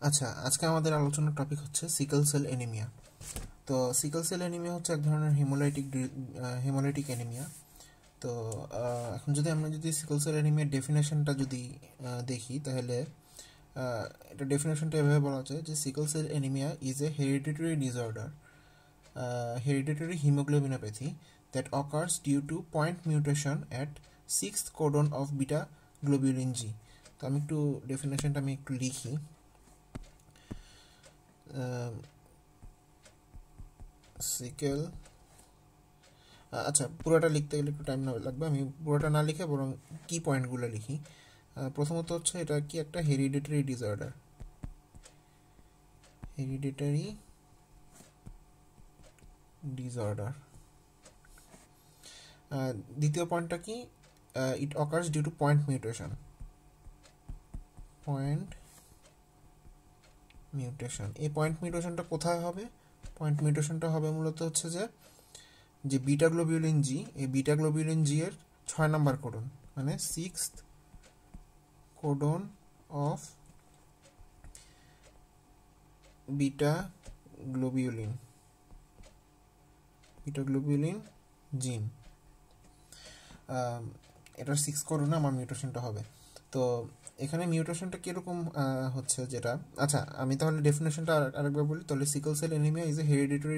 আচ্ছা, আজকে আমাদের আলোচনার টপিক হচ্ছে সিকল সেল অ্যানিমিয়া। তো সিকল সেল অ্যানিমিয়া হচ্ছে এক ধরনের হেমোলাইটিক অ্যানিমিয়া। তো এখন আমরা যদি সিকল সেল অ্যানিমিয়ার ডেফিনেশনটা যদি দেখি, তাহলে এটা ডেফিনেশনটা এভাবে বলা যায় যে সিকল cell anaemia is a hereditary disorder, hereditary hemoglobinopathy that occurs due to point mutation at 6th codon of beta globulin G। তো আমি একটু ডেফিনেশনটা একটু লিখি। সিকেল আচ্ছা, পুরোটা লিখতে গেলে একটু টাইম লাগবে, আমি পুরোটা না লিখে বরং কি পয়েন্টগুলো লিখি। প্রথমত হচ্ছে এটা কি একটা হেরিডিটারি ডিসঅর্ডার, হেরিডিটারি ডিসঅর্ডার। দ্বিতীয় পয়েন্টটা কি, it occurs due to point mutation. এই পয়েন্ট মিউটেশনটা কোথায় হবে? পয়েন্ট মিউটেশনটা হবে মূলত হচ্ছে যে বিটা গ্লোবিউলিন জি, এই বিটা গ্লোবিউলিন জি এর 6 নাম্বার কোডন, মানে 6th codon of beta globulin জিন, এটার 6 কোডনে আমার মিউটেশনটা হবে। তো এখানে মিউটেশনটা কীরকম হচ্ছে যেটা, আচ্ছা আমি তাহলে ডেফিনেশনটা আরেকবার বলি। তাহলে sickle cell anaemia is a hereditary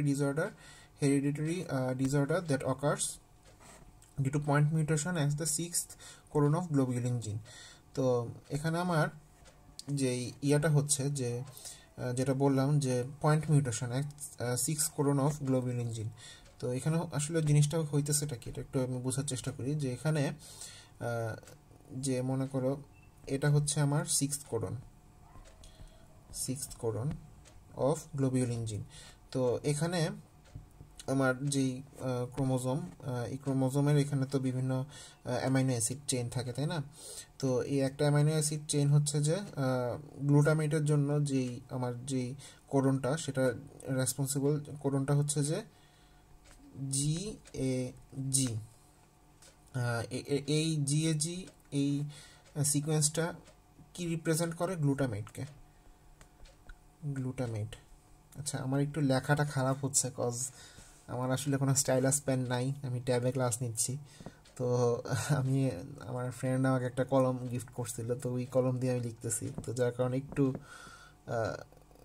disorder that occurs due to point mutation as the 6th codon of globulin gene. তো এখানে আমার যে ইয়াটা হচ্ছে যে যেটা বললাম যে point mutation 6 codon of globulin gene. তো এখানে আসলে জিনিসটা হইতেছেটা কি, এটা একটু আমি বোঝার চেষ্টা করি। যে এখানে যে মনে করো এটা হচ্ছে আমার 6th codon of globulin gene. তো এখানে আমার যেই ক্রোমোজোম, এই ক্রোমোজোমের এখানে তো বিভিন্ন অ্যামাইনো অ্যাসিড চেইন থাকে, তাই না? তো এই একটা অ্যামাইনো অ্যাসিড চেইন হচ্ছে যে গ্লুটামেটের জন্য যেই কোডনটা, সেটা রেসপন্সিবল কোডনটা হচ্ছে যে GAG। এই GAG এই সিকোয়েন্সটা কি রিপ্রেজেন্ট করে? গ্লুটামেট। আচ্ছা, আমার একটু লেখাটা খারাপ হচ্ছে, কজ আমার আসলে কোনো স্টাইলাস পেন নাই, আমি ট্যাবে ক্লাস নিচ্ছি। তো আমার ফ্রেন্ড আমাকে একটা কলম গিফট করছিল, তো ওই কলম দিয়ে আমি লিখতেছি, তো যার কারণে একটু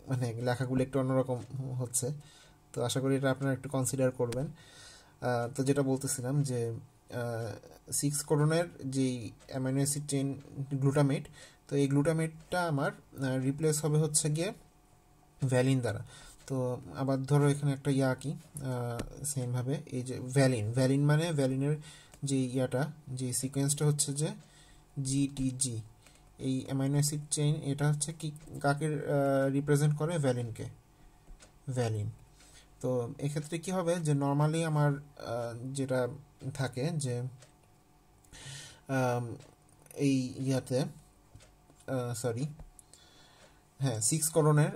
মানে লেখাগুলো একটু অন্যরকম হচ্ছে। তো আশা করি এটা আপনারা একটু কনসিডার করবেন। তো যেটা বলতেছিলাম যে 6 কোডনের যেই অ্যামাইনো অ্যাসিড চেইন গ্লুটামেট, তো এই গ্লুটামেটটা আমার রিপ্লেস হবে হচ্ছে গিয়ে ভ্যালিন দ্বারা। তো আবার ধরো এখানে একটা কি সেমভাবে এই যে ভ্যালিন মানে ভ্যালিনের যে যে সিকোয়েন্সটা হচ্ছে যে GTG, এই অ্যামাইনো অ্যাসিড চেইন, এটা হচ্ছে কি কাকে রিপ্রেজেন্ট করে? ভ্যালিন। তো এক্ষেত্রে কি হবে যে নর্মালি আমার যেটা থাকে যে এই হ্যাঁ 6 কোডনে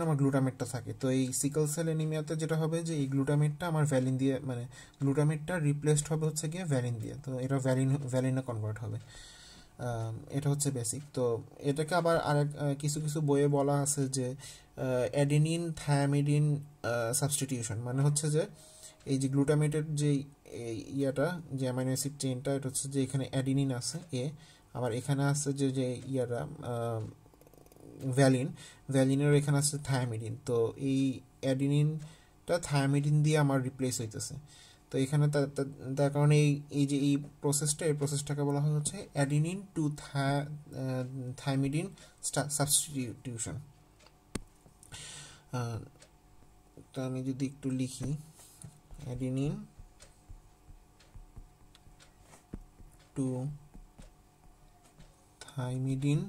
আমার গ্লুটামেটটা থাকে। তো এই সিকল সেল অ্যানিমিয়াতে যেটা হবে যে এই গ্লুটামেটটা আমার ভ্যালিন দিয়ে, মানে গ্লুটামেটটা রিপ্লেসড হবে হচ্ছে গিয়ে ভ্যালিন দিয়ে, তো এটা ভ্যালিনে কনভার্ট হবে। এটা হচ্ছে বেসিক। তো এটাকে আবার আরেক কিছু কিছু বইয়ে বলা আছে যে অ্যাডিনিন থায়ামিডিন সাবস্টিটিউশন, মানে হচ্ছে যে এই যে গ্লুটামেটের যে যে অ্যামাইনো অ্যাসিড চেইনটা, এটা হচ্ছে যে এখানে অ্যাডিনিন আছে আবার এখানে আছে যে ভ্যালিনের এখানে আছে থায়ামিডিন। তো এই অ্যাডিনিনটা থায়ামিডিন দিয়ে আমার রিপ্লেস হইতেছে। তো এখানে তার কারণে এই প্রসেসটাকে বলা হয় হচ্ছে অ্যাডিনিন টু থায়ামিডিন সাবস্টিটিউশন। তো আমি যদি একটু লিখি, অ্যাডিনিন টু থাইমিডিন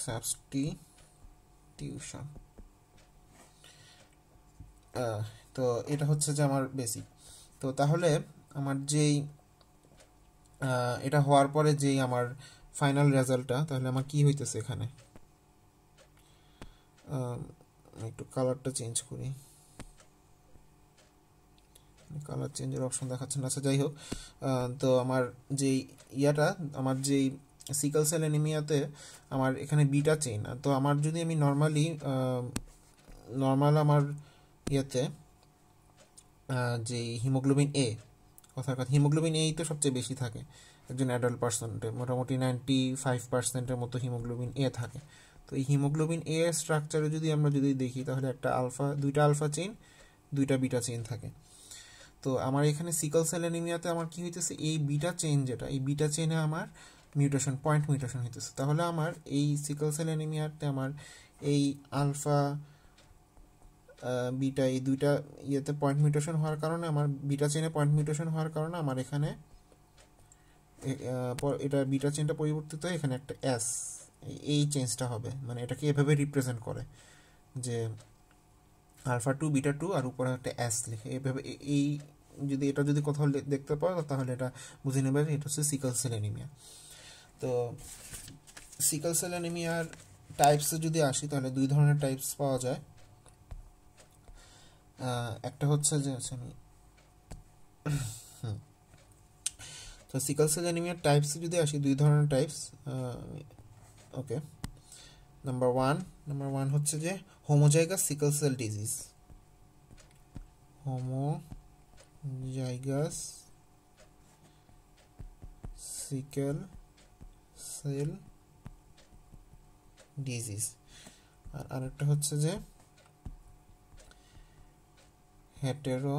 সাবস্টিটিউশন। তো এটা হচ্ছে যে আমার বেসিক। তো তাহলে আমার এটা হওয়ার পরে যেই আমার ফাইনাল রেজাল্টটা, তাহলে আমার কি হইতেছে এখানে, একটু কালারটা চেঞ্জ করি, কালার চেঞ্জের অপশন দেখাচ্ছে না। আচ্ছা যাই হোক, তো আমার যেই আমার যেই সিকল সেল অ্যানিমিয়াতে আমার এখানে বিটা চেইন, তো আমার যদি আমি নর্মাল আমার ইয়েতে যে হিমোগ্লোবিন এ, কথার কথা হিমোগ্লোবিন এই তো সবচেয়ে বেশি থাকে একজন অ্যাডাল্ট পার্সনটে, মোটামুটি 95% মতো হিমোগ্লোবিন এ থাকে। তো এই হিমোগ্লোবিন এ স্ট্রাকচারে আমরা যদি দেখি তাহলে দুইটা আলফা চেইন, দুইটা বিটা চেইন থাকে। তো আমার এখানে সিকল সেল অ্যানিমিয়াতে আমার কি হইতেছে, এই বিটা চেইন এই বিটা চেইনে আমার পয়েন্ট মিউটেশন হইতেছে। তাহলে আমার এই সিকল সেল অ্যানিমিয়াতে আমার এই আলফা বিটা এই দুইটা ইয়েতে পয়েন্ট মিউটেশন হওয়ার কারণে, আমার বিটা চেইনে পয়েন্ট মিউটেশন হওয়ার কারণে আমার এখানে এটা বিটা চেইনটা পরিবর্তিত হয়ে এখানে একটা এস, এই চেঞ্জটা হবে, মানে এটাকে এভাবে রিপ্রেজেন্ট করে যে আলফা 2 বিটা 2 আর উপরে একটা এস লিখে এভাবে। এই এটা যদি কোথাও দেখতে পাও তাহলে এটা বুঝে নেবে এটা হচ্ছে সিকল সেল অ্যানিমিয়া। তো সিকল সেল অ্যানিমিয়ার টাইপসে যদি আসি তাহলে দুই ধরনের টাইপস পাওয়া যায়। একটা হচ্ছে যে আমি তো সিকল সেল অ্যানিমিয়ার টাইপসে যদি আসি, দুই ধরনের টাইপস। ওকে, নাম্বার ওয়ান হচ্ছে যে homozygous sickle cell disease. Homozygous sickle cell disease. আর আরেকটা হচ্ছে যে হেটেরোজাইগাস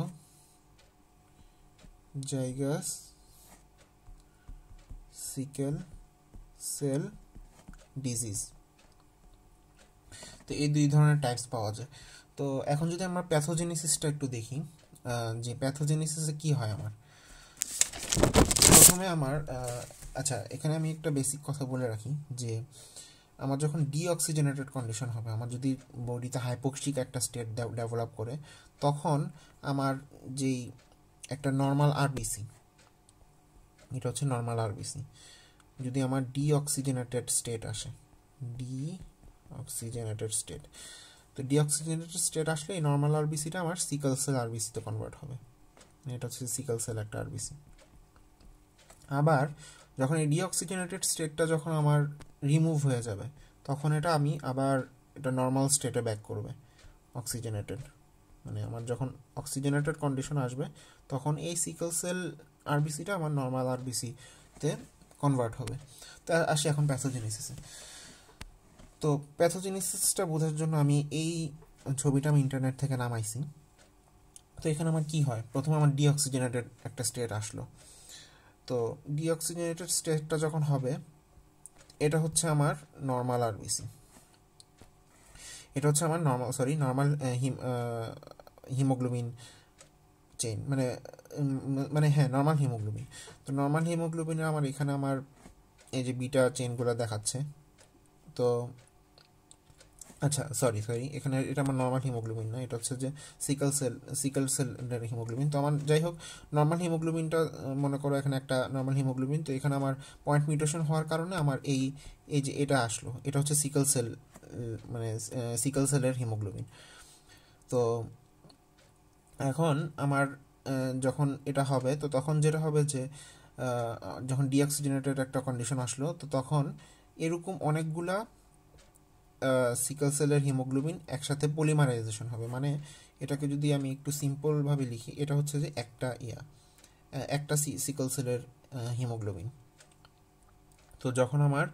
সিকেল সেল ডিজিজ। তো এই দুই ধরনের টাইপস পাওয়া যায়। তো এখন যদি আমরা প্যাথোজেনেসিসটা একটু দেখি, যে প্যাথোজেনেসিসে কি হয় আমার প্রথমে আচ্ছা, এখানে আমি একটা বেসিক কথা বলে রাখি যে আমার যখন ডিঅক্সিজেনেটেড কন্ডিশন হবে, আমার যদি বডিতে হাইপোক্সিক একটা স্টেট ডেভেলপ করে, তখন আমার যেই একটা নর্মাল আরবিসি, এটা হচ্ছে নর্মাল আরবিসি, যদি আমার ডিঅক্সিজেনেটেড স্টেট আসে, ডিঅক্সিজেনেটেড স্টেট, তো ডিঅক্সিজেনেটেড স্টেট আসলে এই নর্মাল আরবিসিটা আমার সিকল সেল আরবিসিতে কনভার্ট হবে। এটা হচ্ছে সিকল সেল একটা আরবিসি। আবার যখন এই ডিঅক্সিজেনেটেড স্টেটটা যখন আমার রিমুভ হয়ে যাবে, তখন এটা নর্মাল স্টেটে ব্যাক করবে, অক্সিজেনেটেড, মানে আমার যখন অক্সিজেনেটেড কন্ডিশন আসবে তখন এই সিকল সেল আরবিসিটা আমার নর্মাল আরবিসিতে কনভার্ট হবে। তা আসি এখন প্যাথোজেনেসিসে। তো প্যাথোজেনেসিসটা বোঝার জন্য আমি এই ছবিটা আমি ইন্টারনেট থেকে নামাইছি। তো এখানে আমার কি হয়, প্রথমে আমার ডিঅক্সিজেনেটেড একটা স্টেট আসলো। তো ডিঅক্সিজেনেটেড স্টেটটা যখন হবে, এটা হচ্ছে আমার নর্মাল আরবিসি, এটা হচ্ছে আমার নর্মাল হিমোগ্লোবিন চেইন, মানে হ্যাঁ, নর্মাল হিমোগ্লোবিন। তো নর্মাল হিমোগ্লোবিনে আমার এখানে এই যে বিটা চেইনগুলো দেখাচ্ছে। তো আচ্ছা, সরি, এখানে এটা আমার নর্মাল হিমোগ্লোবিন না, এটা হচ্ছে যে সিকল সেলের হিমোগ্লোবিন। তো আমার যাই হোক, নর্মাল হিমোগ্লোবিনটা মনে করো এখানে একটা নর্মাল হিমোগ্লোবিন। তো এখানে আমার পয়েন্ট মিউটেশন হওয়ার কারণে আমার এই যে এটা আসলো, এটা হচ্ছে সিকল সেল, মানে সিকল সেলের হিমোগ্লোবিন। তো এখন আমার যখন এটা হবে, তো তখন যেটা হবে যে যখন ডিঅক্সিজেনেটেড একটা কন্ডিশন আসলো, তো তখন এরকম অনেকগুলা সিকল সেলের হিমোগ্লোবিন একসাথে পলিমারাইজেশন হবে। মানে এটাকে যদি আমি একটু সিম্পলভাবে লিখি, এটা হচ্ছে যে একটা সিকল সেলের হিমোগ্লোবিন। তো যখন আমার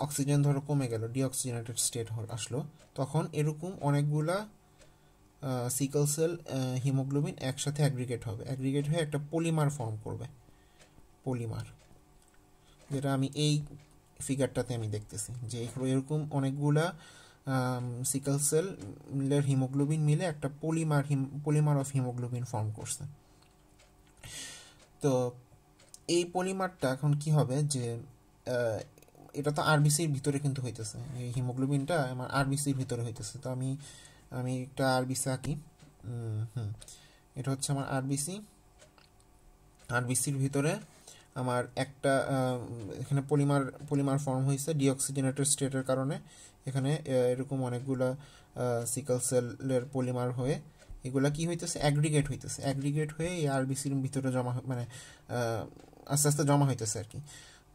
অক্সিজেন ধরো কমে গেল, ডিঅক্সিজেনেটেড স্টেট আসলো, তখন এরকম অনেকগুলা সিকল সেল হিমোগ্লোবিন একসাথে অ্যাগ্রিগেট হয়ে একটা পলিমার ফর্ম করবে, পলিমার, যেটা আমি এই ফিগারটাতে আমি দেখতেছি যে এরকম অনেকগুলা সিকল সেলের হিমোগ্লোবিন মিলে একটা পলিমার অফ হিমোগ্লোবিন ফর্ম করছে। তো এই পলিমারটা এখন কি হবে যে এটা তো আরবিসির ভিতরে কিন্তু হইতেছে, এই হিমোগ্লোবিনটা আমার আরবিসির ভিতরে হইতেছে। তো আমি একটা আরবিসি আঁকি। এটা হচ্ছে আমার আরবিসির ভিতরে আমার একটা এখানে পলিমার ফর্ম হয়েছে ডিঅক্সিজেনেটেড স্টেটের কারণে। এখানে এরকম অনেকগুলা সিকল সেলের পলিমার হয়ে এগুলা কি হইতেছে, অ্যাগ্রিগেট হয়ে এই আরবিসির ভিতরে জমা, মানে আস্তে আস্তে জমা হইতেছে আর কি।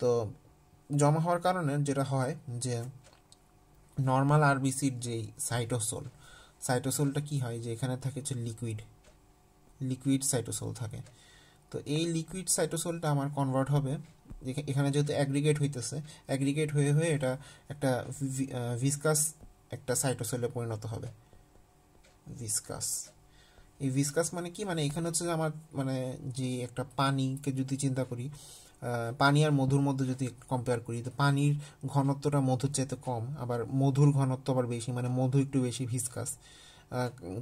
তো জমা হওয়ার কারণে যেটা হয় যে নর্মাল আরবিসির যেই সাইটোসোলটা কি হয় যে এখানে থাকে হচ্ছে লিকুইড সাইটোসোল থাকে। তো এই লিকুইড সাইটোসোলটা আমার কনভার্ট হবে, এখানে যেহেতু অ্যাগ্রিগেট হয়ে হয়ে এটা একটা ভিসকাস একটা সাইটোসোলে পরিণত হবে। ভিসকাস, এই ভিসকাস মানে কি, মানে এখানে হচ্ছে যে আমার মানে যে একটা পানিকে যদি চিন্তা করি, পানি আর মধুর মধ্যে যদি কম্পেয়ার করি, তো পানির ঘনত্বটা মধুর চাইতে কম, আবার মধুর ঘনত্ব আবার বেশি, মানে মধু একটু বেশি ভিসকাস।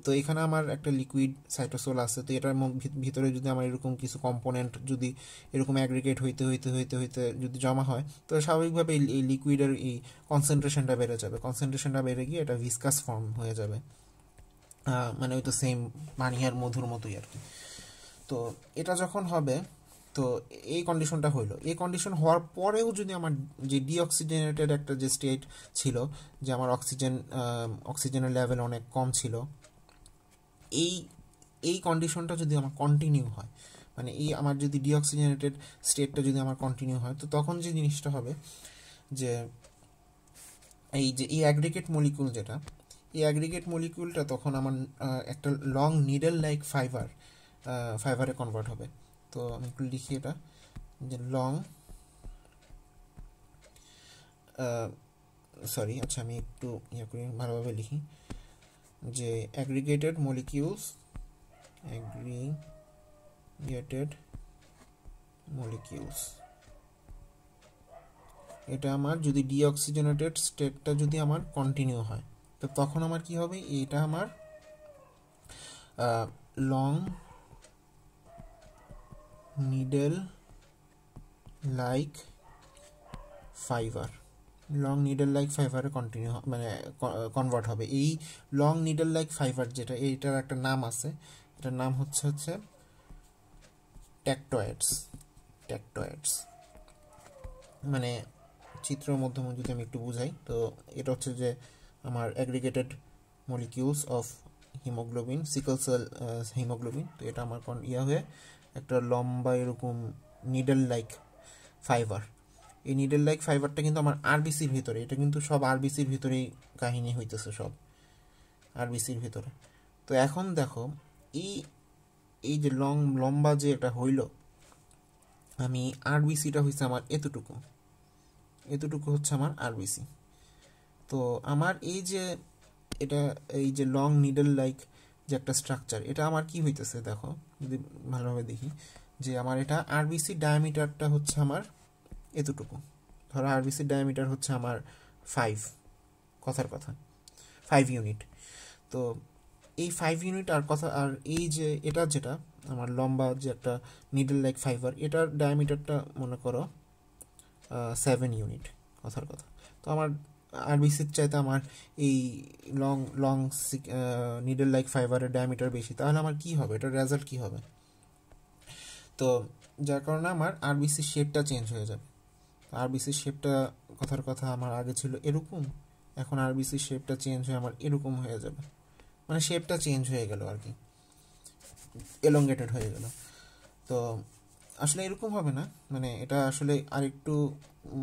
তো এখানে আমার একটা লিকুইড সাইটোসোল আছে, তো এটার ভিতরে যদি আমার এরকম কিছু কম্পোনেন্ট যদি এরকম অ্যাগ্রিগেট হইতে হইতে হইতে হইতে যদি জমা হয়, তো স্বাভাবিকভাবে এই লিকুইডের এই কনসেন্ট্রেশনটা বেড়ে গিয়ে এটা ভিসকাস ফর্ম হয়ে যাবে। মানে ওই তো সেম পানি আর মধুর মতোই আর কি। তো এটা যখন হবে, তো এই কন্ডিশনটা হইলো, এই কন্ডিশন হওয়ার পরেও যদি আমার যে ডিঅক্সিজেনেটেড একটা যে স্টেট ছিল, যে আমার অক্সিজেনের লেভেল অনেক কম ছিল, এই এই কন্ডিশনটা যদি আমার কন্টিনিউ হয়, মানে এই আমার যদি ডিঅক্সিজেনেটেড স্টেটটা যদি আমার কন্টিনিউ হয়, তো তখন যে জিনিসটা হবে যে এই অ্যাগ্রিগেট মলিকুল যেটা, এই অ্যাগ্রিগেট মলিকুলটা তখন আমার একটা লং নিডল লাইক ফাইবারে কনভার্ট হবে। তো আমি একটু লিখি এটা, যে আচ্ছা আমি একটু ইয়ে করি, ভালোভাবে লিখি, যে অ্যাগ্রিগেটেড মলিকিউলস, এটা আমার যদি ডিঅক্সিজেনেটেড স্টেটটা যদি আমার কন্টিনিউ হয়, তো তখন আমার কি হবে, এটা আমার লং নিডল লাইক ফাইবারে কন্টিনিউ মানে কনভার্ট হবে। এই লং নিডল লাইক ফাইবার যেটা, এইটার একটা নাম আছে, এটার নাম হচ্ছে ট্যাকটয়েডস। মানে চিত্রের মাধ্যমে যদি আমি একটু বুঝাই, তো এটা হচ্ছে যে আমার aggregated molecules of haemoglobin, sickle cell haemoglobin. তো এটা আমার হয়ে একটা লম্বা এরকম নিডল লাইক ফাইবার, এই নিডল লাইক ফাইবারটা কিন্তু আমার আরবিসির ভিতরে, এটা কিন্তু সব আরবিসির ভিতরেই কাহিনী হইতেছে, সব আরবিসির ভিতরে। তো এখন দেখো এই এই যে লম্বা যে এটা হইল, আমি আরবিসিটা হয়েছে আমার এতটুকু হচ্ছে আমার আরবিসি। তো আমার এই যে লং নিডল লাইক যে একটা স্ট্রাকচার, এটা আমার কি হইতেছে দেখো, যদি ভালোভাবে দেখি, যে আমার এটা আরবিসি ডায়ামিটারটা হচ্ছে আমার এতটুকু, ধরো আরবিসির ডায়ামিটার হচ্ছে আমার 5 ইউনিট। তো এই 5 ইউনিট আর এই যে এটা যেটা আমার লম্বা যে একটা নিডল লাইক ফাইবার, এটার ডায়ামিটারটা মনে করো 7 ইউনিট, কথার কথা। তো আমার আরবিসির চাইতে আমার এই লং নিডল লাইক ফাইবারের ডায়ামিটার বেশি, তাহলে আমার কি হবে, এটার রেজাল্ট কি হবে? তো যার কারণে আমার আরবিসির শেপটা চেঞ্জ হয়ে যাবে। আরবিসির শেপটা কথার কথা আমার আগে ছিল এরকম, এখন আরবিসির শেপটা চেঞ্জ হয়ে আমার এরকম হয়ে যাবে, মানে শেপটা চেঞ্জ হয়ে গেল আর কি, এলongated হয়ে গেল। তো আসলে এরকম হবে না, মানে এটা আসলে আরেকটু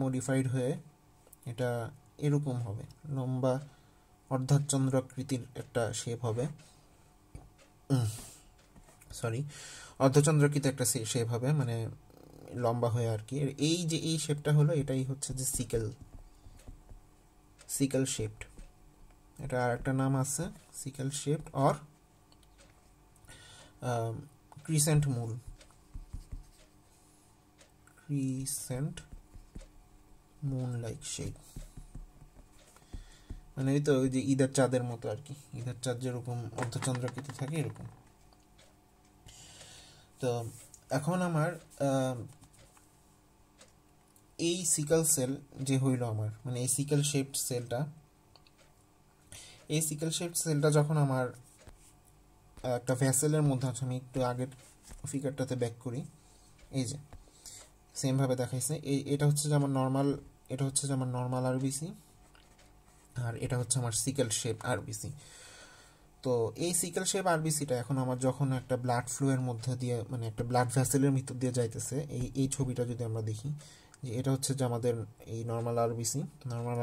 মডিফাইড হয়ে এটা এরকম হবে, লম্বা অর্ধচন্দ্রাকৃতির একটা শেপ হবে, অর্ধচন্দ্রাকৃতি একটা শেপ হবে, মানে লম্বা হয়ে আর কি। এই যে এই শেপটা হলো, এটাই হচ্ছে যে সিকেল শেপড, এটা আর একটা নাম আছে, sickle shaped or crescent moon like shape, মানে এই তো ওই যে ঈদের চাঁদের মতো আর কি, ঈদের চাঁদ যেরকম অর্ধচন্দ্রাকৃতি থাকে এরকম। তো এখন আমার এই সিকেল সেল যে হইল আমার, মানে এই সিকেল শেপড সেলটা যখন আমার একটা ভেসেলের মধ্যে আছে, আমি একটু আগের ফিগারটাতে ব্যাক করি, এই যে সেমভাবে দেখাইছে, এটা হচ্ছে যে আমার নর্মাল আরবিসি, আর এটা হচ্ছে আমার সিকেল শেপ আরবিসি। তো এই সিকেল শেপ আরবিসিটা এখন আমার যখন একটা ব্লাড ফ্লো এর মধ্যে দিয়ে, মানে একটা ব্লাড ভেসেলের ভিতর দিয়ে যাইতেছে, এই ছবিটা যদি আমরা দেখি, যে এটা হচ্ছে যে আমাদের এই নর্মাল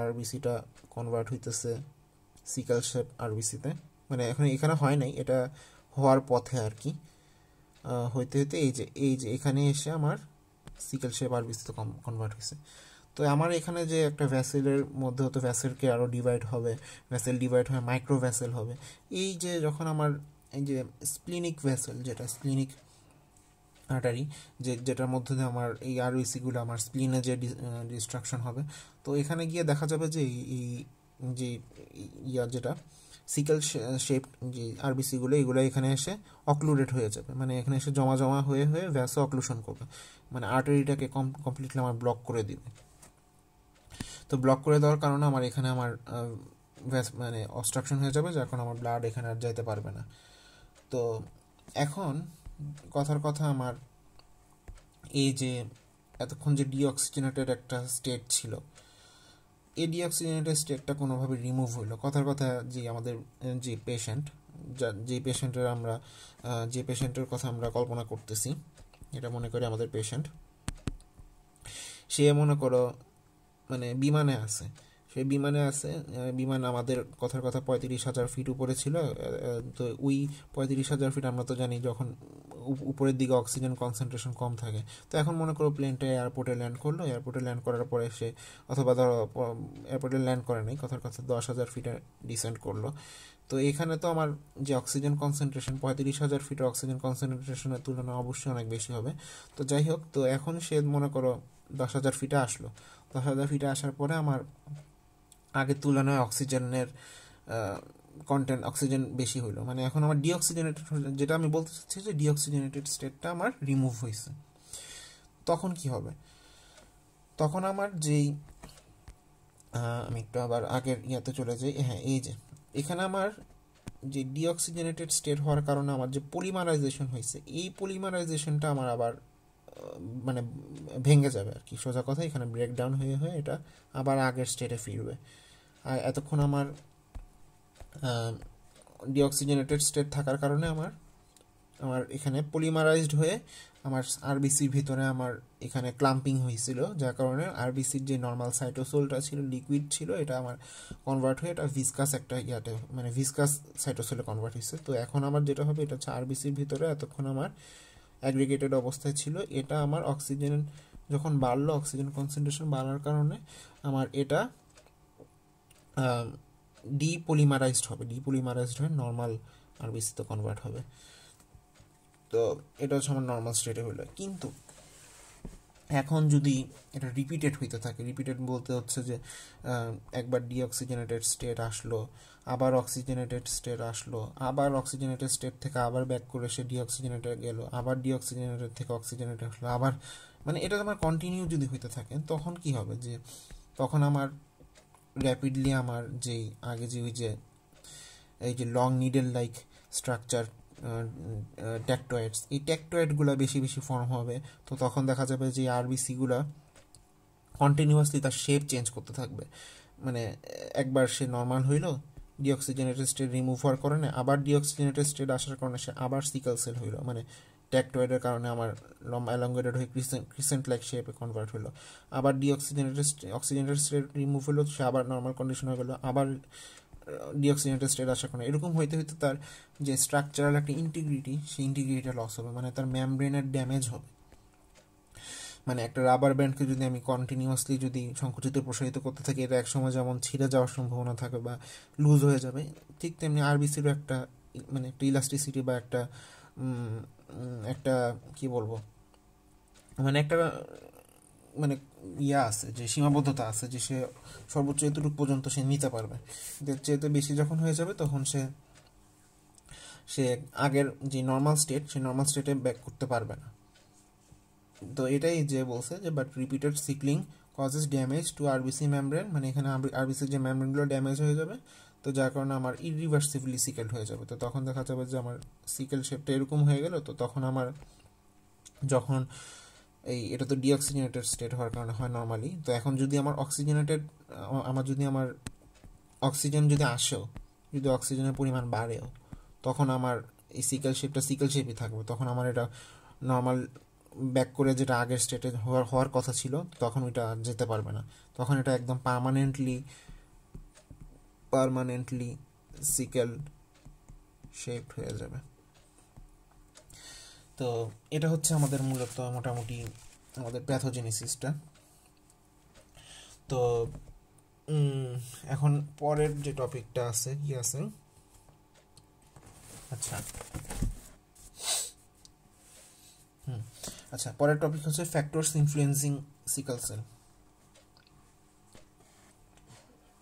আরবিসিটা কনভার্ট হইতেছে সিকেল শেপ আরবিসিতে, মানে এখন এখানে হয় নাই, এটা হওয়ার পথে আর কি। হইতে হইতে এই যে এখানে এসে আমার সিকেল শেপ আরবিসিতে কনভার্ট হয়েছে। তো আমার এখানে যে একটা ভ্যাসেলের মধ্যে হতো, ভ্যাসেলকে আরও ডিভাইড হবে, ভ্যাসেল ডিভাইড হয়ে মাইক্রো ভ্যাসেল হবে। এই যে যখন আমার এই যে স্প্লিনিক ভ্যাসেল, যেটা স্প্লিনিক আর্টারি, যেটার মধ্যে দিয়ে আমার এই আরবিসিগুলো আমার স্প্লিনে যে ডিস্ট্রাকশন হবে, তো এখানে গিয়ে দেখা যাবে যে এই যে যেটা সিকেল শেপ যে আরবিসিগুলো, এগুলো এখানে এসে অক্লুডেড হয়ে যাবে, মানে এখানে এসে জমা জমা হয়ে হয়ে ভ্যাসো অক্লুশন করবে, মানে আর্টারিটাকে কমপ্লিটলি আমার ব্লক করে দিবে। তো ব্লক করে দেওয়ার কারণে আমার এখানে আমার মানে অবস্ট্রাকশন হয়ে যাবে, যখন আমার ব্লাড এখানে আর যাইতে পারবে না। তো এখন কথার কথা, আমার এই যে এতক্ষণ যে ডিঅক্সিজেনেটেড একটা স্টেট ছিল, এই ডিঅক্সিজেনেটেড স্টেটটা কোনোভাবে রিমুভ হইলো। কথার কথা যে আমাদের যে পেশেন্ট, যে পেশেন্টের কথা আমরা কল্পনা করতেছি, এটা মনে করি আমাদের পেশেন্ট, সে মনে করো মানে বিমানে আছে, বিমান আমাদের কথার কথা 35,000 ফিট উপরে ছিল। তো ওই 35,000 ফিট আমরা তো জানি যখন উপরের দিকে অক্সিজেন কনসেন্ট্রেশন কম থাকে। তো এখন মনে করো প্লেনটা এয়ারপোর্টে ল্যান্ড করলো, এয়ারপোর্টে ল্যান্ড করার পরে সে, অথবা ধরো এয়ারপোর্টে ল্যান্ড করে নাই, কথার কথা 10,000 ফিটে ডিসেন্ড করলো। তো এখানে তো আমার যে অক্সিজেন কনসেন্ট্রেশন 35,000 ফিটের অক্সিজেন কনসেন্ট্রেশনের তুলনায় অবশ্যই অনেক বেশি হবে। তো যাই হোক, তো এখন সে মনে করো 10,000 ফিটে আসলো। 10,000 ফিটে আসার পরে আমার আগের তুলনায় অক্সিজেনের অক্সিজেন বেশি হইলো, মানে এখন আমার ডিঅক্সিজেনেটেড, যেটা আমি বলতে চাচ্ছি যে ডিঅক্সিজেনেটেড স্টেটটা আমার রিমুভ হয়েছে। তখন কি হবে? তখন আমার যেই আমি একটু আবার আগের ইয়াতে চলে যাই। হ্যাঁ, এই যে এখানে আমার যে ডিঅক্সিজেনেটেড স্টেট হওয়ার কারণে আমার যে পলিমারাইজেশন হয়েছে, এই পলিমারাইজেশনটা আমার আবার মানে ভেঙে যাবে আর কি, সোজা কথা, এখানে ব্রেকডাউন হয়ে হয়ে এটা আবার আগের স্টেটে ফিরবে। আর এতক্ষণ আমার ডিঅক্সিজেনেটেড স্টেট থাকার কারণে আমার এখানে পলিমারাইজড হয়ে আমার আরবিসির ভিতরে আমার এখানে ক্লাম্পিং হয়েছিল, যার কারণে আরবিসির যে নর্মাল সাইটোসোলটা ছিল, লিকুইড ছিল, এটা আমার কনভার্ট হয়ে এটা ভিসকাস একটা ইয়াতে, মানে ভিসকাস সাইটোসোলে কনভার্ট হয়েছে। তো এখন আমার যেটা হবে, এটা হচ্ছে আরবিসির ভিতরে এতক্ষণ আমার অ্যাগ্রিগেটেড অবস্থায় ছিল, এটা আমার অক্সিজেন যখন বাড়লো, অক্সিজেন কনসেন্ট্রেশন বাড়ার কারণে আমার এটা ডিপলিমারাইজড হয়ে নর্মাল আরবিসিতে কনভার্ট হবে। তো এটা হচ্ছে আমার নর্মাল স্টেটে হইলো। কিন্তু এখন যদি এটা রিপিটেড হইতে থাকে, রিপিটেড বলতে হচ্ছে যে একবার ডিঅক্সিজেনেটেড স্টেট আসলো, আবার অক্সিজেনেটেড স্টেট আসলো, আবার অক্সিজেনেটেড স্টেট থেকে আবার ব্যাক করে সে ডিঅক্সিজেনেটেড গেল, আবার ডিঅক্সিজেনেটেড থেকে অক্সিজেনেটেড আসলো, আবার, মানে এটা আমার কন্টিনিউ যদি হইতে থাকে, তখন কি হবে যে তখন আমার র্যাপিডলি আমার যেই আগে যে ওই যে এই যে লং নিডেল লাইক স্ট্রাকচার ট্যাক্টয়েডস, এই ট্যাক্টয়েডগুলো বেশি বেশি ফর্ম হবে। তো তখন দেখা যাবে যে আরবিসিগুলো কন্টিনিউয়াসলি তার শেপ চেঞ্জ করতে থাকবে, মানে একবার সে নর্মাল হইলো, ডিঅক্সিজেনেটেড স্টেট রিমুভ হওয়ার কারণে আবার ডিঅক্সিজেনেটেড স্টেট আসার কারণে সে আবার সিকেল সেল হইলো, মানে ট্যাক্টয়েডের কারণে আমার লম্বা অ্যালঙ্গেটেড হয়ে ক্রিসেন্ট লাইক শেপে কনভার্ট হলো, আবার অক্সিজেনেটেড স্টেট রিমুভ হলো, সে আবার নর্মাল কন্ডিশন হয়ে গেলো, আবার ডিঅক্সিজেনেটেড স্টেট আসার কারণে এরকম হইতে হইতে তার যে স্ট্রাকচারাল একটা ইন্টিগ্রিটি, সেই ইন্টিগ্রিটিটা লস হবে, মানে তার মেমব্রেনের ড্যামেজ হবে। মানে একটা রাবার ব্যান্ডকে যদি আমি কন্টিনিউয়াসলি যদি সংকুচিত প্রসারিত করতে থাকি, এটা একসময় যেমন ছিঁড়ে যাওয়ার সম্ভাবনা থাকে বা লুজ হয়ে যাবে, ঠিক তেমনি আরবিসিরও একটা মানে একটা ইলাস্টিসিটি বা একটা একটা কি বলবো, মানে একটা মানে ইয়া আছে, যে সীমাবদ্ধতা আছে, যে সে সর্বোচ্চ এতটুকু পর্যন্ত সে নিতে পারবে। যেহেতু বেশি যখন হয়ে যাবে, তখন সে আগের যে নর্মাল স্টেট, সে নর্মাল স্টেটে ব্যাক করতে পারবে না। তো এটাই যে বলছে যে but repeated sickling causes damage to RBC membrane, মানে এখানে আরবিসির যে মেমব্রেনগুলো ড্যামেজ হয়ে যাবে, তো যার কারণে আমার ইরিভার্সিবলি সিকেলড হয়ে যাবে। তো তখন দেখা যাবে যে আমার সিকেল শেপটা এরকম হয়ে গেল। তো তখন আমার যখন এটা তো ডিঅক্সিজেনেটেড স্টেট হওয়ার কারণে হয় নর্মালি, তো এখন যদি আমার অক্সিজেন যদি আসেও, যদি অক্সিজেনের পরিমাণ বাড়েও, তখন আমার এই সিকেল শেপই থাকবে। তখন আমার এটা নর্মাল ব্যাক করে যেটা আগের স্টেটে হওয়ার কথা ছিল তখন ওইটা আর যেতে পারবে না, তখন এটা একদম পার্মানেন্টলি সিকেল শেপড হয়ে যাবে। তো এটা হচ্ছে আমাদের মূলত মোটামুটি আমাদের প্যাথোজেনেসিসটা। তো এখন পরের যে টপিকটা আছে কি আছে, আচ্ছা আচ্ছা পরের টপিক হচ্ছে ফ্যাক্টরস ইনফ্লুয়েন্সিং সিকেল সেল।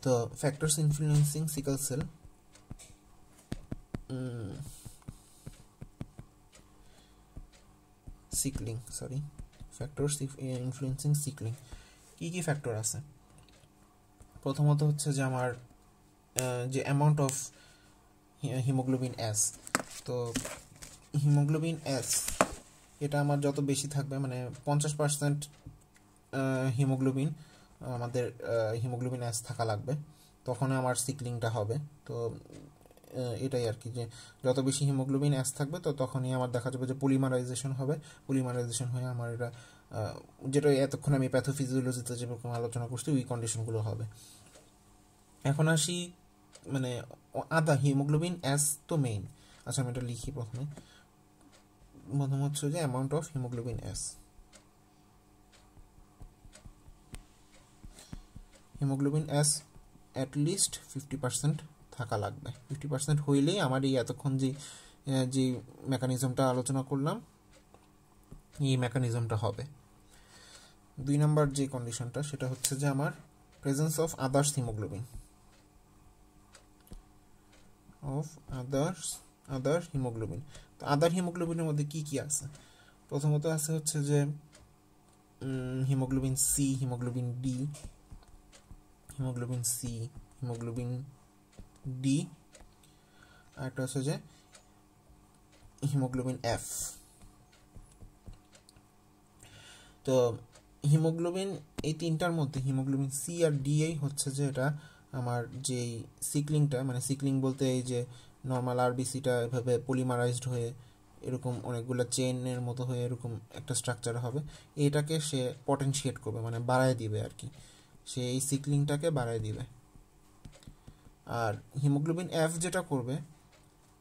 তো factors influencing sickle cell sickling factors influencing sickling কি কি ফ্যাক্টর আছে? প্রথমত হচ্ছে যে আমার যে অ্যামাউন্ট অফ হিমোগ্লোবিন এস। তো হিমোগ্লোবিন এস এটা আমার যত বেশি থাকবে, মানে 50% হিমোগ্লোবিন আমাদের হিমোগ্লোবিন এস থাকা লাগবে, তখন আমার সিকলিংটা হবে। তো এটাই আর কি, যে যত বেশি হিমোগ্লোবিন এস থাকবে তো তখনই আমার দেখা যাবে যে পলিমারাইজেশন হয়ে আমার এটা যেটা এতক্ষণ আমি প্যাথোফিজিওলজিতে যেরকম আলোচনা করছি ওই কন্ডিশনগুলো হবে। এখন আসি মানে আদা হিমোগ্লোবিন এস তো মেইন। আচ্ছা আমি এটা লিখি প্রথম হচ্ছে যে amount of haemoglobin S. Haemoglobin S at least 50% থাকা লাগবে। 50% হইলেই আমার এই এতক্ষণ যে মেকানিজমটা আলোচনা করলাম এই মেকানিজমটা হবে। 2 নম্বর যে কন্ডিশনটা সেটা হচ্ছে যে আমার presence of others haemoglobin other haemoglobin. তো আদার হিমোগ্লোবিনের মধ্যে কি কি আছে? প্রথমত আছে হচ্ছে যে haemoglobin C, haemoglobin D, haemoglobin D, আর একটা হচ্ছে যে হিমোগ্লোবিন এফ। তো হিমোগ্লোবিন এই তিনটার মধ্যে হিমোগ্লোবিন সি আর ডি এই হচ্ছে যে এটা আমার যেই সিকলিংটা, মানে সিকলিং বলতে এই যে নর্মাল আরবিসিটা এভাবে পলিমারাইজড হয়ে এরকম অনেকগুলো চেনের মতো হয়ে এরকম একটা স্ট্রাকচার হবে, এটাকে সে পটেনশিয়েট করবে, মানে বাড়ায় দিবে আর কি, সে এই সিকলিংটাকে বাড়ায় দিবে। আর হিমোগ্লোবিন এফ যেটা করবে,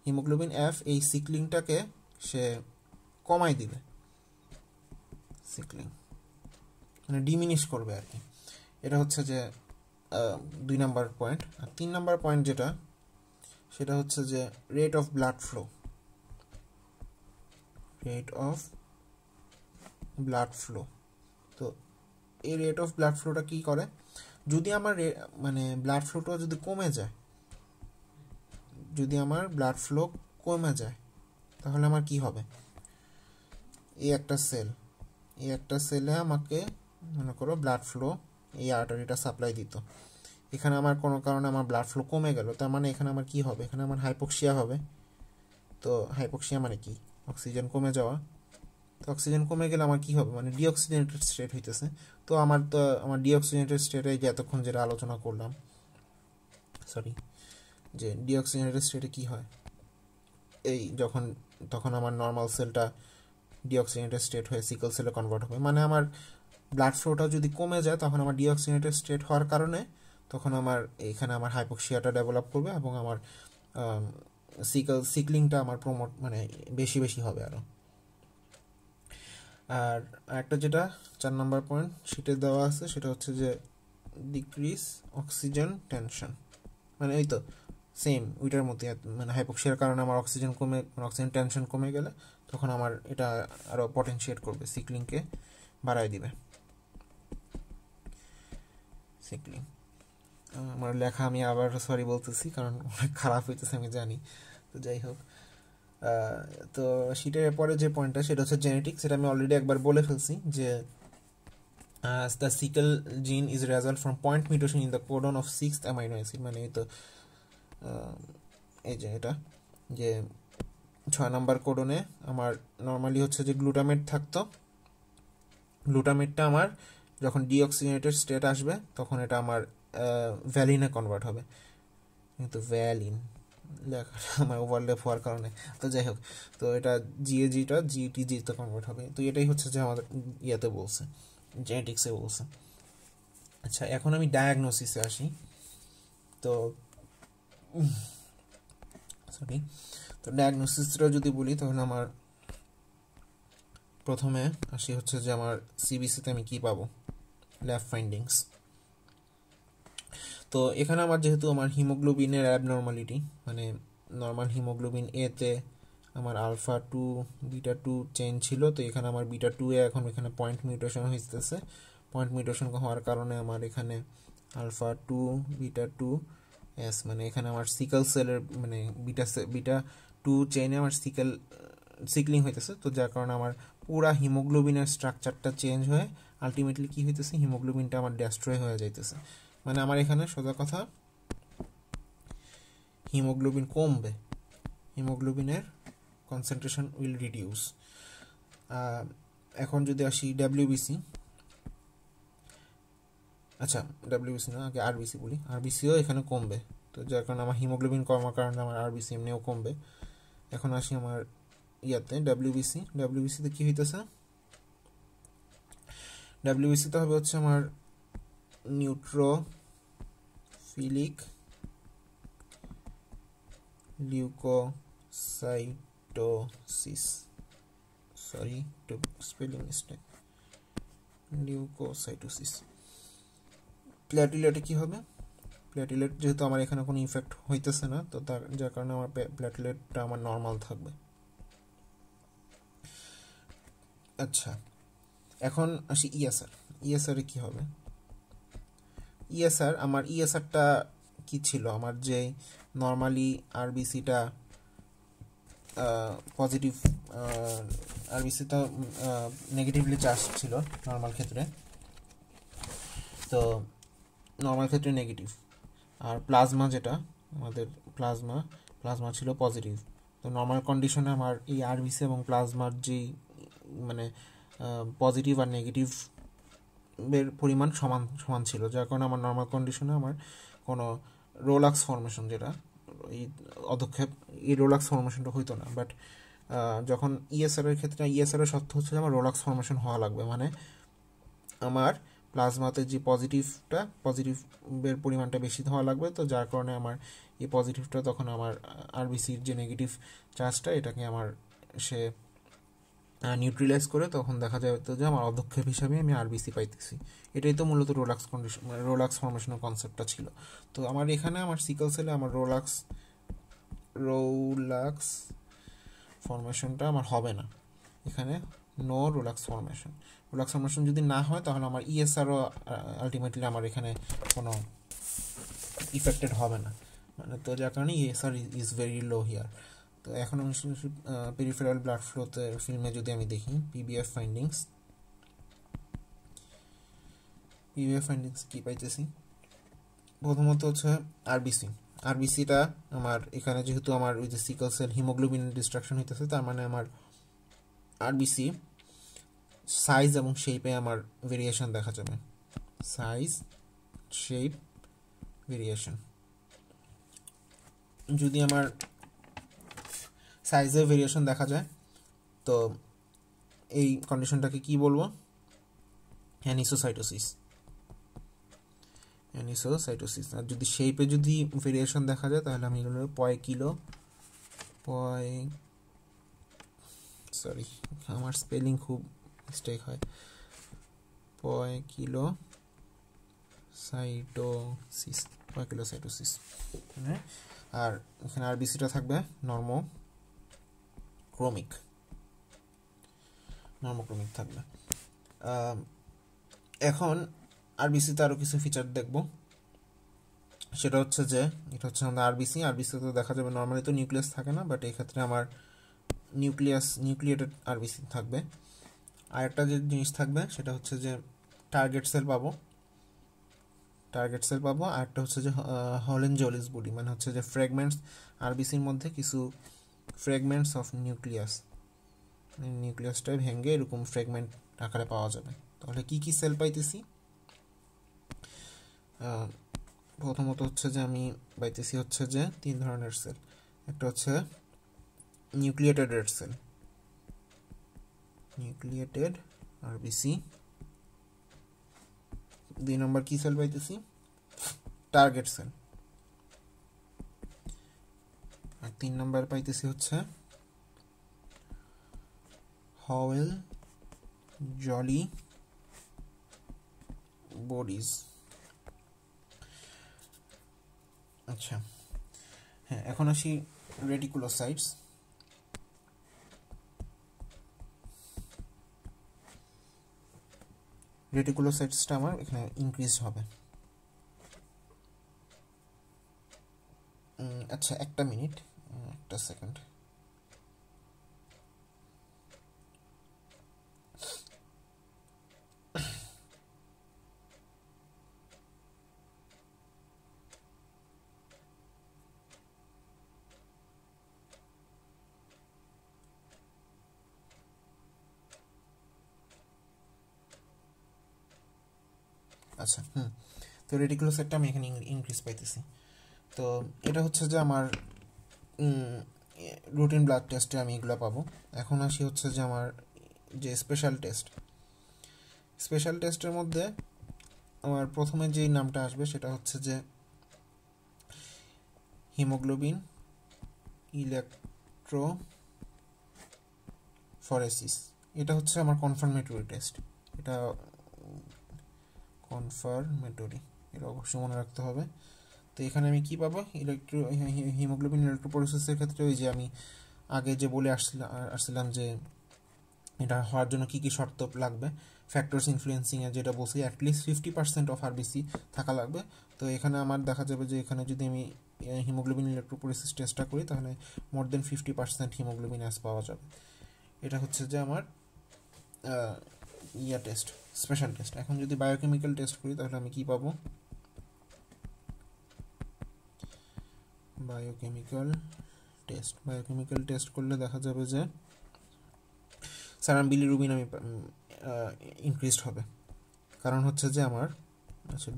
হিমোগ্লোবিন এফ এই সিকলিংটাকে সে কমাই দিবে, সিকলিং মানে ডিমিনিশ করবে আর কি। এটা হচ্ছে যে 2 নম্বর পয়েন্ট। আর 3 নম্বর পয়েন্ট যেটা সেটা হচ্ছে যে রেট অফ ব্লাড ফ্লো। তো এই রেট অফ ব্লাড ফ্লোটা কী করে, যদি আমার মানে ব্লাড ফ্লোটা যদি কমে যায় তাহলে আমার কি হবে, এই একটা সেলে আমাকে মনে করো ব্লাড ফ্লো এই আর্টারিটা সাপ্লাই দিত, এখানে আমার কোনো কারণে আমার ব্লাড ফ্লো কমে গেল, তার মানে এখানে আমার কি হবে, এখানে আমার হাইপোক্সিয়া হবে। তো হাইপোক্সিয়া মানে কি, অক্সিজেন কমে যাওয়া। তো অক্সিজেন কমে গেলে আমার কি হবে, মানে ডিঅক্সিজেনেটেড স্টেট হইতেছে। তো আমার ডিঅক্সিজেনেটেড স্টেটে যে এতক্ষণ যেটা আলোচনা করলাম যে ডিঅক্সিজেনেটেড স্টেটে কি হয়, এই তখন আমার নর্মাল সেলটা ডিঅক্সিজেনেটেড স্টেট হয়ে সিকেল সেলে কনভার্ট হবে, মানে আমার ব্লাড ফ্লোটা যদি কমে যায় তখন আমার ডিঅক্সিজেনেটেড স্টেট হওয়ার কারণে তখন এখানে আমার হাইপোক্সিয়াটা ডেভেলপ করবে এবং আমার সিকলিংটা আমার মানে বেশি হবে আরও। আর একটা যেটা 4 নম্বর পয়েন্ট সেটা দেওয়া আছে, সেটা হচ্ছে যে ডিক্রিজ অক্সিজেন টেনশন, মানে এই তো সেম ওইটার মধ্যে, মানে হাইপোক্সিয়ার কারণে আমার অক্সিজেন টেনশন কমে গেলে তখন আমার এটা আরও পটেনশিয়েট করবে, সিকলিংকে বাড়ায় দিবে। সিকলিং আমার লেখা আমি আবার সরি বলতেছি কারণ অনেক খারাপ হইতেছে আমি জানি, তো যাই হোক। তো শীটের পরে যে পয়েন্টটা সেটা হচ্ছে জেনেটিক্স, সেটা আমি অলরেডি একবার বলে ফেলছি যে দ্য সিকেল জিন is result from point mutation in the codon of 6th amino acid, মানে এই তো এই যে এটা যে 6 নম্বর কোডনে আমার নর্মালি হচ্ছে যে গ্লুটামেট থাকতো, গ্লুটামেটটা আমার যখন ডিঅক্সিজেনেটেড স্টেট আসবে তখন এটা আমার ভ্যালিনে কনভার্ট হবে, কিন্তু ভ্যালিন লেখা আমার ওভারল্যাপ হওয়ার কারণে। তো যাই হোক, তো এটা জিএজিটা জিটিজিতে কনভার্ট হবে। তো এটাই হচ্ছে যে আমাদের ইয়েতে বলছে, জেনেটিক্সে বলছে। আচ্ছা, এখন আমি ডায়াগনোসিসে আসি। তো সরি, তো ডায়াগনোসিসটা যদি বলি তাহলে আমার প্রথমে আসি হচ্ছে যে আমার সিবিসিতে আমি কি পাবো, ল্যাব ফাইন্ডিংস। তো এখানে আমার যেহেতু আমার হিমোগ্লোবিনের অ্যাবনর্মালিটি, মানে নর্মাল হিমোগ্লোবিন এতে আমার আলফা 2 বিটা 2 চেঞ্জ ছিল, তো এখানে আমার বিটা 2 এ এখন এখানে পয়েন্ট মিউটেশন হইতেছে। পয়েন্ট মিউটেশন হওয়ার কারণে আমার এখানে আলফা 2 বিটা 2 এস, মানে এখানে আমার সিকেল সেলের মানে বিটা 2 চেইনে আমার সিকলিং হইতেছে। তো যার কারণে আমার পুরা হিমোগ্লোবিনের স্ট্রাকচারটা চেঞ্জ হয়ে আলটিমেটলি কি হইতেছে, হিমোগ্লোবিনটা আমার ডেস্ট্রয় হয়ে যাইতেছে। মানে আমার এখানে সোজা কথা হিমোগ্লোবিন কমবে, হিমোগ্লোবিনের কনসেন্ট্রেশন উইল রিডিউস। এখন যদি আসি ডাব্লিউবিসি, আচ্ছা ডাব্লিউবিসি না, আগে আরবিসি বলি, আরবিসিও এখানে কমবে। তো যার কারণে আমার হিমোগ্লোবিন কমার কারণে আমার আরবিসি এমনিও কমবে। এখন আসি আমার ইয়াতে ডাব্লিউবিসিতে কি হইতেছে, ডাব্লিউবিসিতে হবে হচ্ছে আমার নিউট্রোফিলিক লিউকোসাইটোসিস, সরি একটু স্পেলিং মিস্টেক, লিউকোসাইটোসিস। প্ল্যাটিলেটে কি হবে, প্ল্যাটিলেট যেহেতু আমার এখানে কোনো ইফেক্ট হইতেছে না, তো যার কারণে আমার প্ল্যাটিলেটটা আমার নর্মাল থাকবে। আচ্ছা, এখন আসি ইএসআরে কি হবে। আমার ইএসআরটা কি ছিল, আমার যে নর্মালি আরবিসিটা পজিটিভ, আরবিসিটা নেগেটিভলি চার্জ ছিল নর্মাল ক্ষেত্রে, তো নর্মাল ক্ষেত্রে নেগেটিভ। আর প্লাজমা যেটা আমাদের প্লাজমা ছিল পজিটিভ। তো নর্মাল কন্ডিশনে আমার এই আরবিসি এবং প্লাজমার যেই মানে পজিটিভ আর নেগেটিভ এর পরিমাণ সমান সমান ছিল, যার কারণে আমার নর্মাল কন্ডিশনে আমার কোনো রোলাক্স ফর্মেশন, যেটা এই অধক্ষেপ, এই রোলাক্স ফর্মেশনটা হইতো না। বাট যখন ইএসআরের ক্ষেত্রে, ইএসআরের শর্ত হচ্ছে যে আমার রোলাক্স ফর্মেশন হওয়া লাগবে, মানে আমার প্লাজমাতে যে পজিটিভের পরিমাণটা বেশি হওয়া লাগবে। তো যার কারণে আমার এই পজিটিভটা তখন আমার আরবিসির যে নেগেটিভ চার্জটা, এটাকে আমার সে নিউট্রিলাইজ করে তখন দেখা যায় তো যে আমার অধক্ষেপ হিসাবে আমি আরবিসি পাইতেছি। এটাই তো মূলত রোলাক্স কন্ডিশন, রোলাক্স ফর্মেশনের কনসেপ্টটা ছিল। তো আমার এখানে আমার সিকল সেলে আমার রোলাক্স ফর্মেশনটা আমার হবে না, এখানে নো রোলাক্স ফর্মেশন যদি না হয় তাহলে আমার ইএসআরও আলটিমেটলি আমার এখানে কোনো ইফেক্টেড হবে না, মানে তো যার কারণে ESR is very low here. তো এখন আমি পেরিফেরাল ব্লাড ফ্লোতে ফিল্মে যদি আমি দেখি পিবিএফ ফাইন্ডিংস কি পাইতেছি, প্রথমত হচ্ছে আরবিসিটা আমার এখানে যেহেতু আমার ওই যে সিকল সেল হিমোগ্লোবিন ডিস্ট্রাকশন হইতেছে, তার মানে আমার আরবিসি সাইজ এবং শেপে আমার ভেরিয়েশন দেখা যাবে, সাইজ শেপ ভেরিয়েশন। যদি আমার সাইজের ভেরিয়েশন দেখা যায়, তো এই কন্ডিশনটাকে কি বলবো, অ্যানিসোসাইটোসিস। আর যদি শেপে যদি ভেরিয়েশন দেখা যায় তাহলে আমি এগুলো সরি আমার স্পেলিং খুব মিস্টেক হয়, পয়কিলোসাইটোসিস। আর এখানে আরবিসিটা থাকবে নর্মোক্রোমিক থাকবে। এখন আরবিসিতে আরও কিছু ফিচার দেখব, সেটা হচ্ছে যে এটা হচ্ছে আমাদের আরবিসিতে দেখা যাবে নর্মালি তো নিউক্লিয়াস থাকে না, বাট এই ক্ষেত্রে আমার নিউক্লিয়েটেড আরবিসি থাকবে। আর একটা যে জিনিস থাকবে সেটা হচ্ছে যে টার্গেট সেল পাবো, আর একটা হচ্ছে যে হলেনজোলিস বডি, মানে হচ্ছে যে ফ্র্যাগমেন্টস, আরবিসির মধ্যে কিছু ফ্র্যাগমেন্টস অফ নিউক্লিয়াসটাই ভেঙে এরকম ফ্র্যাগমেন্ট আকারে পাওয়া যাবে। তাহলে কি কি সেল পাইতেছি, প্রথমত হচ্ছে যে আমি পাইতেছি হচ্ছে যে 3 ধরনের সেল, একটা হচ্ছে nucleated red cell, nucleated RBC. 2 নম্বর কি সেল পাইতেছি? Target sell. আর 3 নম্বর পাইতেছি হচ্ছে হওয়েল জলি বডিজ। আচ্ছা, হ্যাঁ, এখন আসি রেটিকুলোসাইটস। রেটিকুলোসাইটসটা আমার এখানে ইনক্রিজ হবে। আচ্ছা, একটা মিনিট, একটা সেকেন্ড। আচ্ছা, তো রেটিকুলোসাইটটা আমি এখানে ইনক্রিজ পাইতেছি। তো এটা হচ্ছে যে আমার রুটিন ব্লাড টেস্টে আমি এগুলো পাবো। এখন আসি হচ্ছে যে আমার যে স্পেশাল টেস্টের মধ্যে আমার প্রথমে যেই নামটা আসবে সেটা হচ্ছে যে হিমোগ্লোবিন ইলেকট্রোফরেসিস। এটা হচ্ছে আমার কনফার্মেটরি টেস্ট। এটা কনফার্মেটরি, এটা অবশ্যই মনে রাখতে হবে। তো এখানে আমি কি পাবো? হিমোগ্লোবিন ইলেকট্রোফরেসিসের ক্ষেত্রে ওই যে আমি আগে যে বলে আসছিলাম যে এটা হওয়ার জন্য কী কী শর্ত লাগবে, ফ্যাক্টরস ইনফ্লুয়েন্সিংয়ে যেটা বলছি, অ্যাটলিস্ট 50% অফ আরবিসি থাকা লাগবে। তো এখানে আমার দেখা যাবে যে এখানে যদি আমি হিমোগ্লোবিন ইলেকট্রোফরেসিস টেস্টটা করি তাহলে মোর দেন 50% হিমোগ্লোবিন অ্যাস পাওয়া যাবে। এটা হচ্ছে যে আমার টেস্ট, স্পেশাল টেস্ট। এখন যদি বায়োকেমিক্যাল টেস্ট করি তাহলে আমি কি পাবো? বায়োকেমিক্যাল টেস্ট করলে দেখা যাবে যে সেরাম বিলিরুবিন আমি ইনক্রিজড হবে। কারণ হচ্ছে যে আমার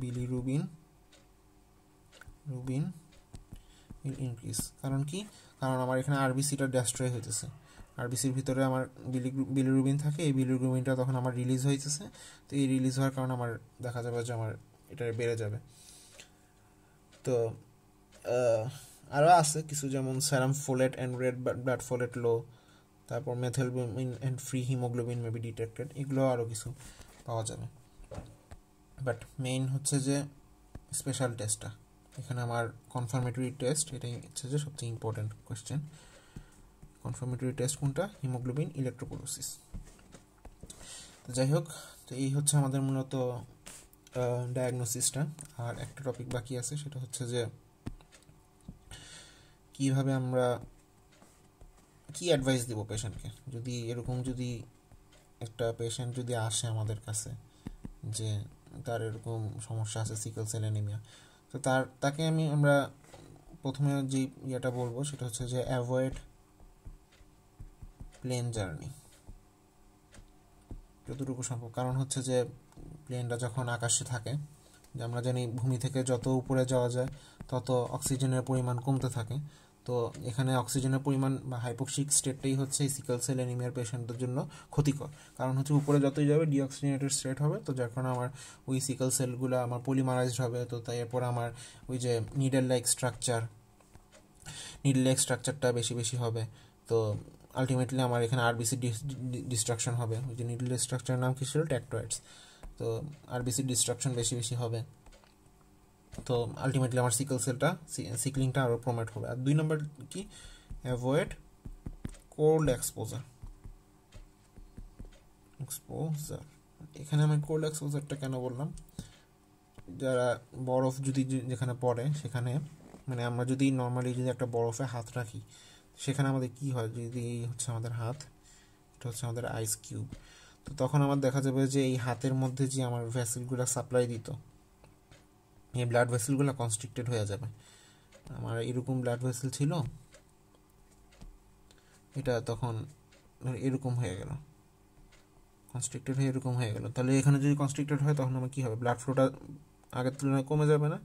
বিলিরুবিন ইনক্রিজ। কারণ কি? কারণ আমার এখানে আরবিসিটা ডেস্ট্রয় হইতেছে। আরবিসির ভিতরে আমার বিলিরুবিন থাকে, এই বিলিরুবিনটা তখন আমার রিলিজ হইতেছে। তো এই রিলিজ হওয়ার কারণে আমার দেখা যাবে যে আমার এটা বেড়ে যাবে। তো আরও আছে কিছু, যেমন serum folate and red blood folate low, তারপর methaemalbumin and free haemoglobin may be detected, এগুলো আরও কিছু পাওয়া যাবে। বাট মেইন হচ্ছে যে স্পেশাল টেস্টটা, এখানে আমার কনফার্মেটরি টেস্ট, এটাই হচ্ছে যে সবচেয়ে ইম্পর্টেন্ট কোয়েশ্চেন। কনফার্মেটরি টেস্ট কোনটা? Haemoglobin electrophoresis. তো যাই হোক, তো এই হচ্ছে আমাদের মূলত ডায়াগনোসিসটা। আর একটা টপিক বাকি আছে, সেটা হচ্ছে যে কীভাবে আমরা কি অ্যাডভাইস দেবো পেশেন্টকে। যদি এরকম যদি একটা পেশেন্ট যদি আসে আমাদের কাছে যে তার এরকম সমস্যা আছে, সিকল সেল অ্যানিমিয়া, তো তাকে আমরা প্রথমে যে ইয়েটা বলবো সেটা হচ্ছে যে অ্যাভয়েড প্লেন জার্নি যতটুকু সম্ভব। কারণ হচ্ছে যে প্লেনটা যখন আকাশে থাকে, যে আমরা জানি ভূমি থেকে যত উপরে যাওয়া যায় তত অক্সিজেনের পরিমাণ কমতে থাকে। তো এখানে অক্সিজেনের পরিমাণ বা হাইপোক্সিক স্টেটটাই হচ্ছে এই সিকল সেল অ্যানিমিয়ার পেশেন্টদের জন্য ক্ষতিকর। কারণ হচ্ছে উপরে যতই যাবে ডিঅক্সিজেনেটেড স্টেট হবে, তো যার কারণে আমার ওই সিকল সেলগুলো আমার পলিমারাইজড হবে। তো তাই এরপর আমার ওই যে নিডেল লাইক স্ট্রাকচারটা বেশি হবে। তো আলটিমেটলি আমার এখানে আরবিসি ডিস্ট্রাকশন হবে। ওই যে নিডেল স্ট্রাকচারের নাম কি ছিল? ট্যাক্টোয়েডস। তো আরবিসি ডিস্ট্রাকশন বেশি হবে। তো আলটিমেটলি আমার সিকলিংটা আরও প্রমোট হবে। আর 2 নম্বর কি? Avoid cold exposure. এখানে আমি কোল্ড এক্সপোজারটা কেন বললাম? যারা বরফ যদি যেখানে পড়ে সেখানে, মানে আমরা যদি নর্মালি যদি একটা বরফে হাত রাখি, সেখানে আমাদের কি হয়? যদি হচ্ছে আমাদের হাত, এটা হচ্ছে আমাদের আইস কিউব, তো তখন আমার দেখা যাবে যে এই হাতের মধ্যে যে আমার ভেসেলগুলো সাপ্লাই দিত, এই ব্লাড ভেসেলগুলো কনস্ট্রিক্টেড হয়ে যাবে। আমার এরকম ব্লাড ভেসেল ছিল, এটা তখন এরকম হয়ে গেল, কনস্ট্রিক্টেড হয়ে এরকম হয়ে গেল। তাহলে এখানে যদি কনস্ট্রিক্টেড হয় তখন আমার কী হবে? ব্লাড ফ্লোটা আগের তুলনায় কমে যাবে না?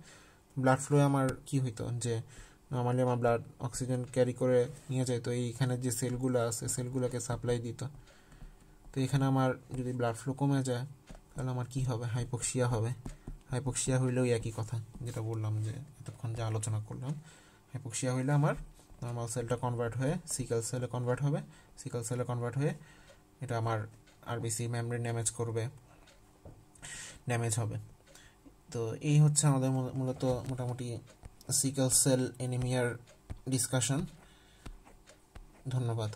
ব্লাড ফ্লো আমার কি হইতো যে নর্মালি আমার ব্লাড অক্সিজেন ক্যারি করে নিয়ে যায়, তো এইখানে যে সেলগুলো আছে সেলগুলোকে সাপ্লাই দিত। তো এখানে আমার যদি ব্লাড ফ্লো কমে যায় তাহলে আমার কি হবে? হাইপোক্সিয়া হবে। হাইপোক্সিয়া হইলেও একই কথা যেটা বললাম, যে এতক্ষণ যে আলোচনা করলাম। হাইপোক্সিয়া হইলে আমার নর্মাল সেলটা কনভার্ট হয়ে সিকেল সেলে কনভার্ট হবে, সিকেল সেলে কনভার্ট হয়ে এটা আমার আরবিসি মেমব্রেন ড্যামেজ হবে। তো এই হচ্ছে আমাদের মূলত মোটামুটি সিকেল সেল এনিমিয়ার ডিসকাশন। ধন্যবাদ।